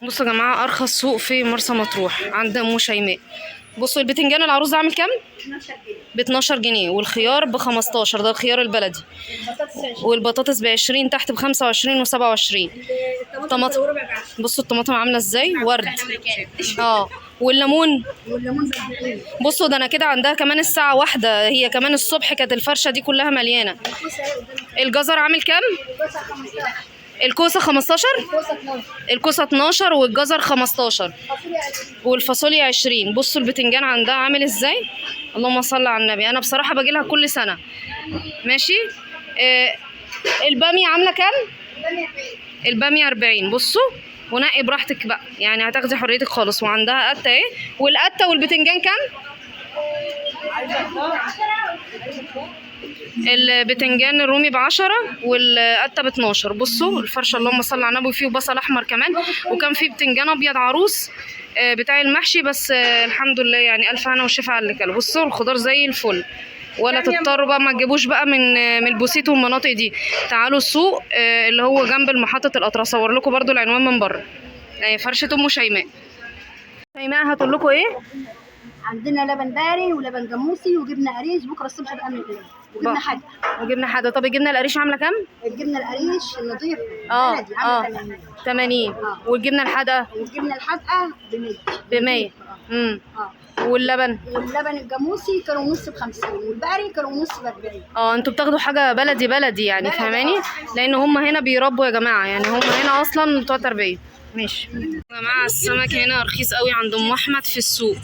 بصوا يا جماعه، ارخص سوق في مرسى مطروح عند ام شيماء. بصوا البتنجان العروس ده عامل كام؟ ب 12 جنيه، والخيار ب 15، ده الخيار البلدي. والبطاطس ب 20 تحت، ب 25 و27. الطماطم، بصوا الطماطم عامله ازاي، ورد. والليمون. بصوا ده انا كده عندها كمان الساعه 1، هي كمان الصبح كانت الفرشه دي كلها مليانه. الجزر عامل كام؟ الكوسه 15. الكوسه 12 والجزر 15 والفاصوليا 20. بصوا البتنجان عندها عامل ازاي، اللهم صل على النبي. انا بصراحه باجي لها كل سنه. ماشي. الباميه عامله كام؟ الباميه 40. بصوا ونقي براحتك بقى، يعني هتاخدي حريتك خالص. وعندها قته اهي. والقته والبتنجان كام؟ البتنجان الرومي ب10 والقته ب12. بصوا الفرشه اللهم صل على النبي، فيه بصل احمر كمان، وكان فيه بتنجان ابيض عروس بتاع المحشي. بس الحمد لله يعني، الف هنا وشفا على اللي كله. بصوا الخضار زي الفل، ولا تضطروا بقى ما تجيبوش بقى من البوسيت والمناطق دي. تعالوا السوق اللي هو جنب محطه القطر، اصور لكم برده العنوان من بره. فرشه ام شيماء. شيماء هتقول لكم ايه؟ عندنا لبن باري ولبن جاموسي وجبنه قريش. بكره الصبح بقى من البلاد وجبنه حاجه. وجبنه حاده. طب الجبنه القريش عامله كام؟ الجبنه القريش النظيفه بلدي عامله 80. والجبنه الحادقه؟ والجبنه الحادقه ب 100. واللبن الجاموسي كيلو ونص ب50، والبقري كيلو ونص ب40. انتوا بتاخدوا حاجه بلدي يعني، فاهماني؟ لان هم هنا بيربوا يا جماعه، يعني هم هنا اصلا بتوع تربيه. ماشي يا جماعه، السمك هنا رخيص قوي عند ام احمد في السوق.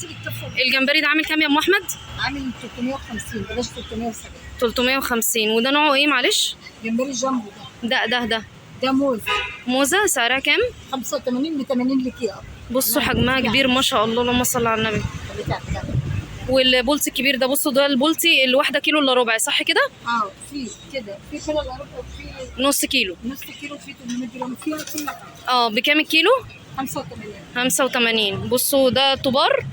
الجمبري ده عامل كام يا ام احمد؟ عامل 350، بلاش 370. 350. وده نوعه ايه معلش؟ جمبري جامبو. ده موزه سعرها كام؟ 85 ب 80 لكيلو. بصوا حجمها كبير ما شاء الله، اللهم صل على النبي. والبولتي الكبير ده، بصوا ده البولتي الواحده كيلو الا ربع، صح كده؟ في كده، في كيلو الا ربع، وفي نص كيلو. في 800 جرام، في كل حاجه. بكام الكيلو؟ 85. بصوا ده طبار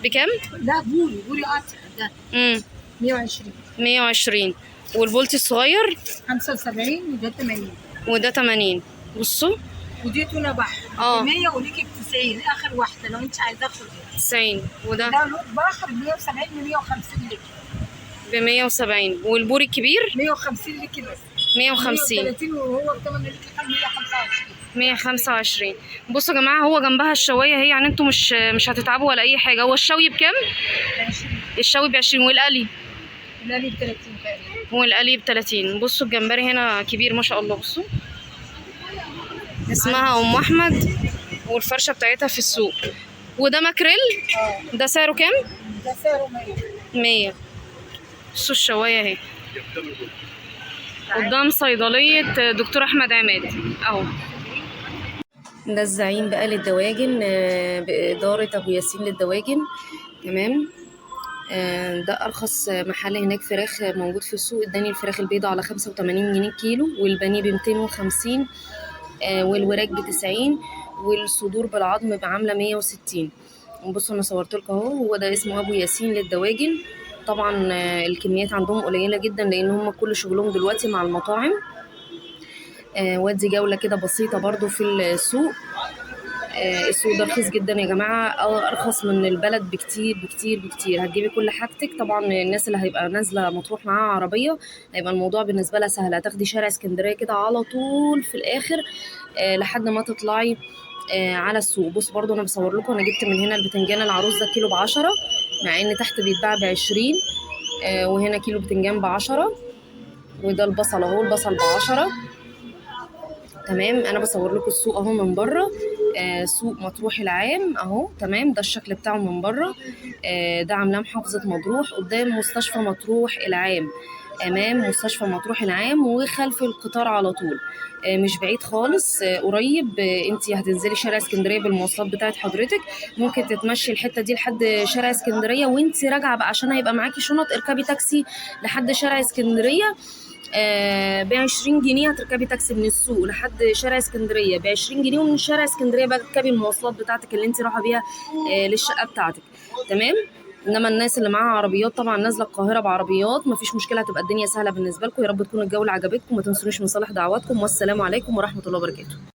بكام؟ ده بوري قاطع ده 120. والبولتي الصغير 75 وده 80. بصوا ودي تونه بحر 100 وليكي ب 90 اخر واحده لو انت عايزاه خدي 90. وده بحر ب 170 ل 150 لكي ب 170. والبوري الكبير 150 لكي بس 150. 130 وهو الثمن لكي 125. بصوا يا جماعه، هو جنبها الشوايه هي، يعني انتوا مش هتتعبوا ولا اي حاجه. هو الشوي بكام؟ الشوي ب 20. والقلي ب 30 تقريبا. والقلي ب 30. بصوا الجمبري هنا كبير ما شاء الله. بصوا اسمها ام احمد، والفرشه بتاعتها في السوق. وده ماكريل. ده سعره كام؟ ده سعره 100. بصوا الشوايه اهي قدام صيدليه دكتور احمد عماد اهو. ده الزعيم بقى للدواجن بإدارة أبو ياسين للدواجن. تمام. ده أرخص محل هناك فراخ موجود في السوق. اداني الفراخ البيضة على 85 جنيه كيلو، والبانيه ب 250، والوراك ب 90، والصدور بالعظم بعاملة 160. بصوا أنا صورت لكم أهو. هو ده اسمه أبو ياسين للدواجن. طبعا الكميات عندهم قليلة جدا، لأن هم كل شغلهم دلوقتي مع المطاعم. وادي جولة كده بسيطة برضو في السوق. السوق ده رخيص جدا يا جماعة، أرخص من البلد بكتير بكتير بكتير. هتجيبي كل حاجتك. طبعا الناس اللي هيبقى نازلة مطروح معاها عربية هيبقى الموضوع بالنسبة لها سهل. هتاخدي شارع اسكندرية كده على طول في الآخر لحد ما تطلعي على السوق. بص برضو أنا بصور لكم، أنا جبت من هنا البتنجان العروس ده كيلو ب10، مع إن تحت بيتباع ب20. وهنا كيلو بتنجان ب10. وده البصل أهو، البصل ب10. تمام. انا بصور لكم السوق اهو من بره. سوق مطروح العام اهو. تمام. ده الشكل بتاعه من بره. ده عاملاه محافظه مطروح قدام مستشفى مطروح العام، امام مستشفى مطروح العام، وخلف القطار على طول. مش بعيد خالص، قريب. انتي هتنزلي شارع اسكندريه بالمواصلات بتاعت حضرتك، ممكن تتمشي الحته دي لحد شارع اسكندريه، وانتي راجعه بقى عشان هيبقى معاكي شنط اركبي تاكسي لحد شارع اسكندريه ب20 جنيه. هتركبي تاكسي من السوق لحد شارع اسكندريه ب20 جنيه، ومن شارع اسكندريه بقى تركبي المواصلات بتاعتك اللي انت رايحه بيها للشقه بتاعتك. تمام. انما الناس اللي معاها عربيات طبعا نازله القاهره بعربيات، مفيش مشكله، هتبقى الدنيا سهله بالنسبه لكم. يا رب تكون الجوله عجبتكم. ما تنسونيش من صالح دعواتكم، والسلام عليكم ورحمه الله وبركاته.